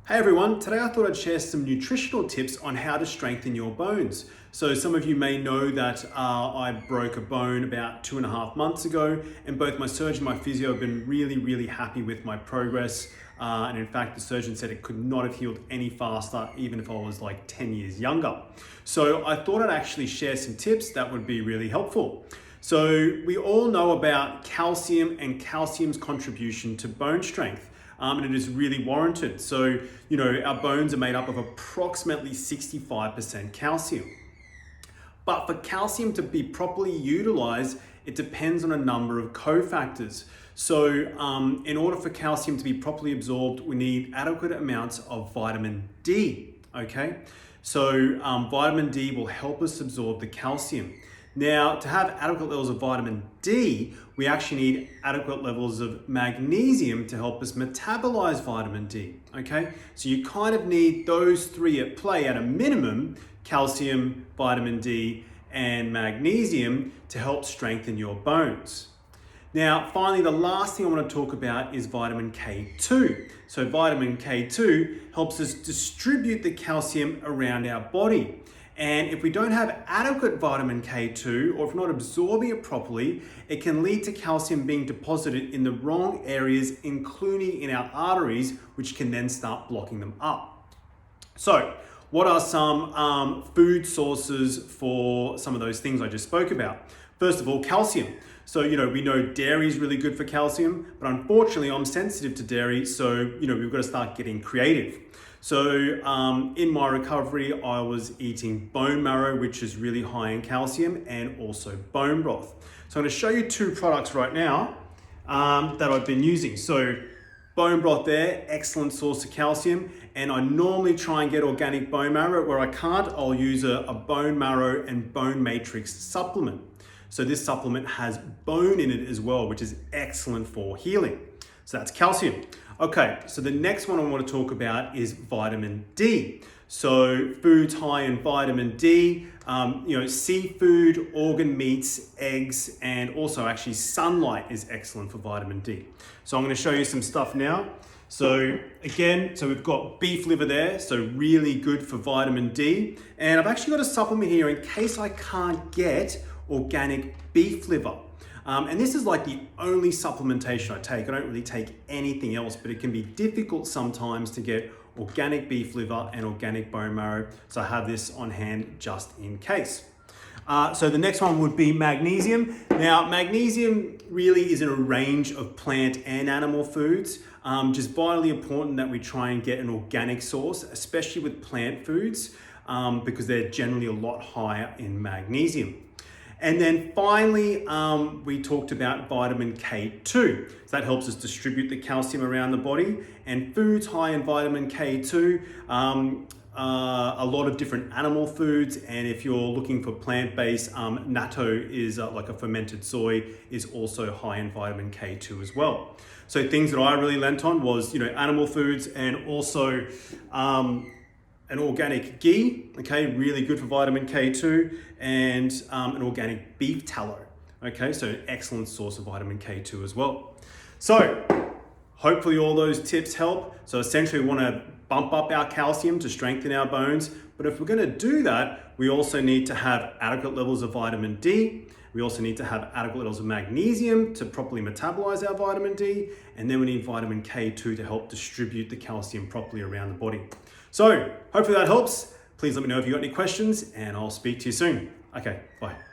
Hey everyone, today I thought I'd share some nutritional tips on how to strengthen your bones. So some of you may know that I broke a bone about 2.5 months ago, and both my surgeon and my physio have been really happy with my progress. And in fact, the surgeon said it could not have healed any faster, even if I was like 10 years younger. So I thought I'd actually share some tips that would be really helpful. So we all know about calcium and calcium's contribution to bone strength. And it is really warranted. So, our bones are made up of approximately 65% calcium. But for calcium to be properly utilized, it depends on a number of cofactors. So in order for calcium to be properly absorbed, we need adequate amounts of vitamin D, okay? So vitamin D will help us absorb the calcium. Now, to have adequate levels of vitamin D, we actually need adequate levels of magnesium to help us metabolize vitamin D, okay? So you kind of need those three at play at a minimum: calcium, vitamin D, and magnesium to help strengthen your bones. Now, finally, the last thing I want to talk about is vitamin K2. So vitamin K2 helps us distribute the calcium around our body. And if we don't have adequate vitamin K2, or if we're not absorbing it properly, it can lead to calcium being deposited in the wrong areas, including in our arteries, which can then start blocking them up. So, what are some food sources for some of those things I just spoke about? First of all, calcium. So, we know dairy is really good for calcium, but unfortunately I'm sensitive to dairy, so, we've got to start getting creative. So in my recovery, I was eating bone marrow, which is really high in calcium, and also bone broth. So I'm going to show you two products right now that I've been using. So bone broth there, excellent source of calcium. And I normally try and get organic bone marrow. Where I can't, I'll use a bone marrow and bone matrix supplement. So this supplement has bone in it as well, which is excellent for healing. So that's calcium. Okay, so the next one I want to talk about is vitamin D. So foods high in vitamin D, seafood, organ meats, eggs, and also actually sunlight is excellent for vitamin D. So I'm going to show you some stuff now. So again, we've got beef liver there, so really good for vitamin D. And I've actually got a supplement here in case I can't get organic beef liver. And this is like the only supplementation I take. I don't really take anything else, but it can be difficult sometimes to get organic beef liver and organic bone marrow. So I have this on hand just in case. So the next one would be magnesium. Now, magnesium really is in a range of plant and animal foods. Just vitally important that we try and get an organic source, especially with plant foods, because they're generally a lot higher in magnesium. And then finally, we talked about vitamin K2. So that helps us distribute the calcium around the body. And foods high in vitamin K2, a lot of different animal foods. And if you're looking for plant-based, natto is like a fermented soy, is also high in vitamin K2 as well. So things that I really lent on was, animal foods, and also an organic ghee, okay, really good for vitamin K2, and an organic beef tallow, okay, so an excellent source of vitamin K2 as well. So hopefully all those tips help. So essentially we want to bump up our calcium to strengthen our bones, but if we're going to do that, we also need to have adequate levels of vitamin D. We also need to have adequate levels of magnesium to properly metabolize our vitamin D, and then we need vitamin K2 to help distribute the calcium properly around the body. So hopefully that helps. Please let me know if you've got any questions, and I'll speak to you soon. Okay, bye.